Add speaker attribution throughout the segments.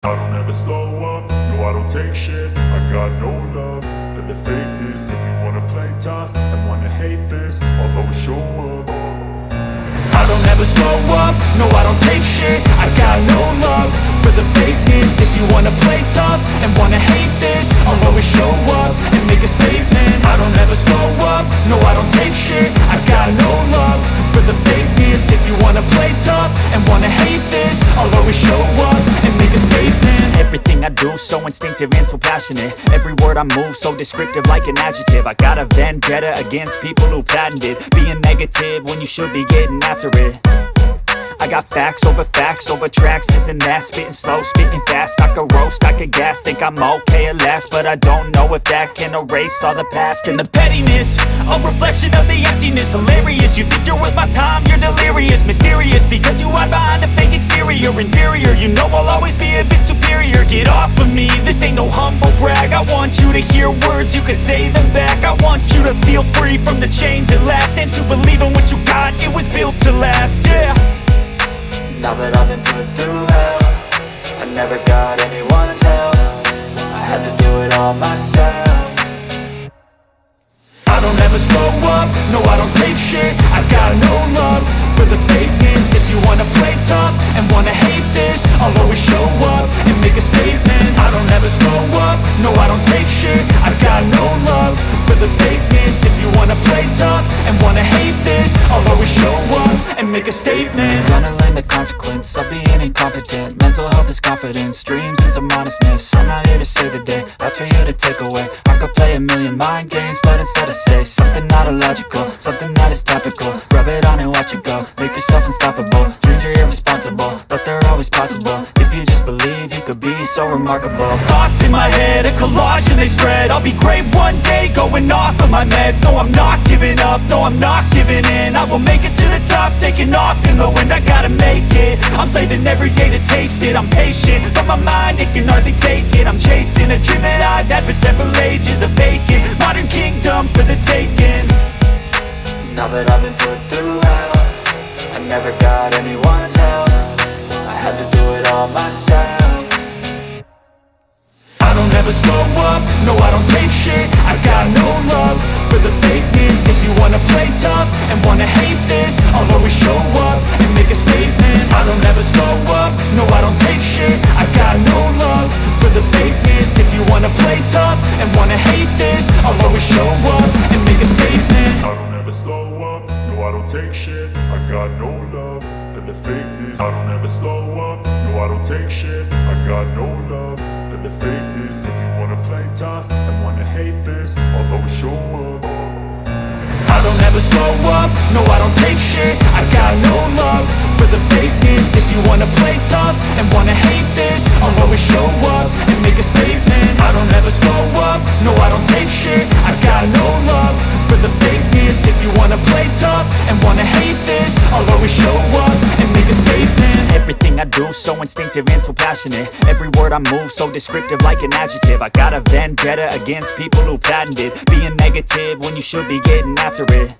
Speaker 1: I don't ever slow up, no I don't take shit. I got no love for the fakeness. If you wanna play tough and wanna hate this, I'll always show up. I don't ever slow up, no I don't take shit. I got no love for the fakeness. If you wanna play tough and wanna hate this, I'll always show up and make a statement. I don't ever slow up, no I don't take shit. I got no love for the fakeness. If you wanna play tough and wanna hate this, I'll always show up and make a statement.
Speaker 2: Everything I do so instinctive and so passionate. Every word I move so descriptive like an adjective. I got a vendetta against people who patented being negative when you should be getting after it. I got facts over tracks, this and that. Spitting slow, spitting fast. I could roast, I could gas. Think I'm okay at last, but I don't know if that can erase all the past. And the pettiness, a reflection of the emptiness. Hilarious, you think you're worth my time, you're delirious. Mysterious, because you hide behind a fake exterior. Inferior, you know I'll always be a bit superior. Get off of me, this ain't no humble brag. I want you to hear words, you can say them back. I want you to feel free from the chains at last, and to believe in what you got, it was built to last, yeah.
Speaker 3: Now that I've been put through hell, I never got anyone's help. I had to do it all myself.
Speaker 1: I don't ever slow up, no I don't take shit. I got no love for the fakeness. If you wanna play tough and wanna hate this, I'll always show up and make a statement. I don't ever slow up, no I don't take shit. I got no love for the fakeness. If you wanna play tough and wanna hate this, I'll always show up and make a statement.
Speaker 3: Gonna learn the consequence of being incompetent. Mental health is confidence, dreams and some honestness. I'm not here to save the day, that's for you to take away. I could play a million mind games, but instead I say something not illogical, something that is topical. Rub it on and watch it go, make yourself unstoppable. Dreams are irresponsible, but they're always possible. If you just believe, you could be so remarkable.
Speaker 2: Thoughts in my head, a collage and they spread. I'll be great one day, going off of my meds. No, I'm not giving up, no, I'm not giving in. I will make it to the top, taking off in the wind. I gotta make it, I'm saving every day to taste it. I'm patient, but my mind, it can hardly take it. I'm chasing a dream that I've had for several ages. A vacant, modern kingdom for the taking.
Speaker 3: Now that I've been put through hell, I never got anyone's help. I had to do it all myself.
Speaker 1: I don't ever slow up, no I don't take shit. I got no love for the fakeness. If you wanna play tough and wanna hate this, I'll always show up and make a statement. I don't ever slow up, no I don't take shit. I got no love for the fakeness. If you wanna play tough and wanna hate this, I'll always show up and make a statement. I don't ever slow up, no I don't take shit. I got no love for the fakeness. I don't ever slow up, no I don't take shit. I got no love for the fakeness. If you wanna play tough and wanna hate this, I'll always show up. I don't ever slow up, no I don't take shit. I got no love for the fakeness. If you wanna play tough and wanna hate this, I'll always show up and make a statement. I don't ever slow up, no I don't take shit. I got no love for the fakeness. If you wanna play tough and wanna hate this, I'll always show up and make a statement.
Speaker 2: Everything I do so instinctive and so passionate. Every word I move so descriptive like an adjective. I got a vendetta against people who patented being negative when you should be getting after it.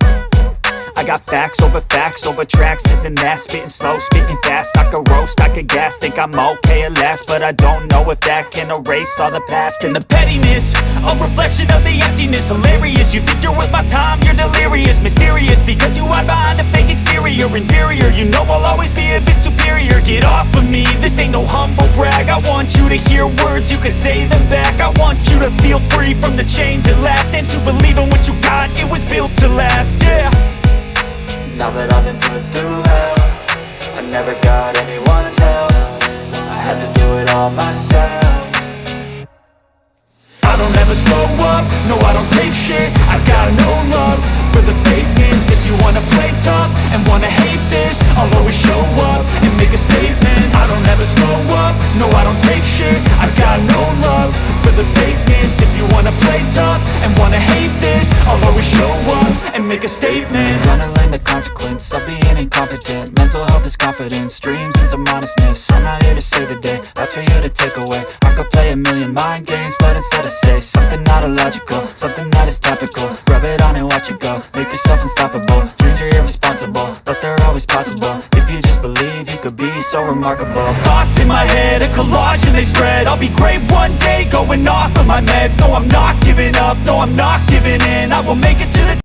Speaker 2: I got facts over tracks, this and that. Spitting slow, spitting fast. I could roast, I could gas. Think I'm okay at last, but I don't know if that can erase all the past. And the pettiness, a reflection of the emptiness. Hilarious, you think you're worth my time, you're delirious. Mysterious, because you hide behind a fake exterior. Inferior, you know I'll always be a bit superior. Get off of me, this ain't no humble brag. I want you to hear words, you can say them back. I want you to feel free from the chains at last, and to believe in what you got, it was built to last, yeah.
Speaker 3: Now that I've been put through hell, I never got anyone's help. I had to do it all myself.
Speaker 1: I don't ever slow up, no I don't take shit. I got no love for the fakeness. If you wanna play tough and wanna hate this, I'll always show up and make a statement. I don't ever slow up, no I don't take shit. I got no love for the fakeness. If you wanna play tough and wanna hate this, I'll always show up and make a statement.
Speaker 3: Gonna learn the consequence of being incompetent. Mental health is confidence, dreams and some honestness. I'm not here to save the day, that's for you to take away. I could play a million mind games, but instead I say something not illogical, something that is topical. Rub it on and watch it go, make yourself unstoppable. Dreams are irresponsible, but they're always possible. If you just believe, you could be so remarkable.
Speaker 1: Thoughts in my head, a collage and they spread. I'll be great one day, going off of my meds. No, I'm not giving up, no, I'm not giving in. I will make it to the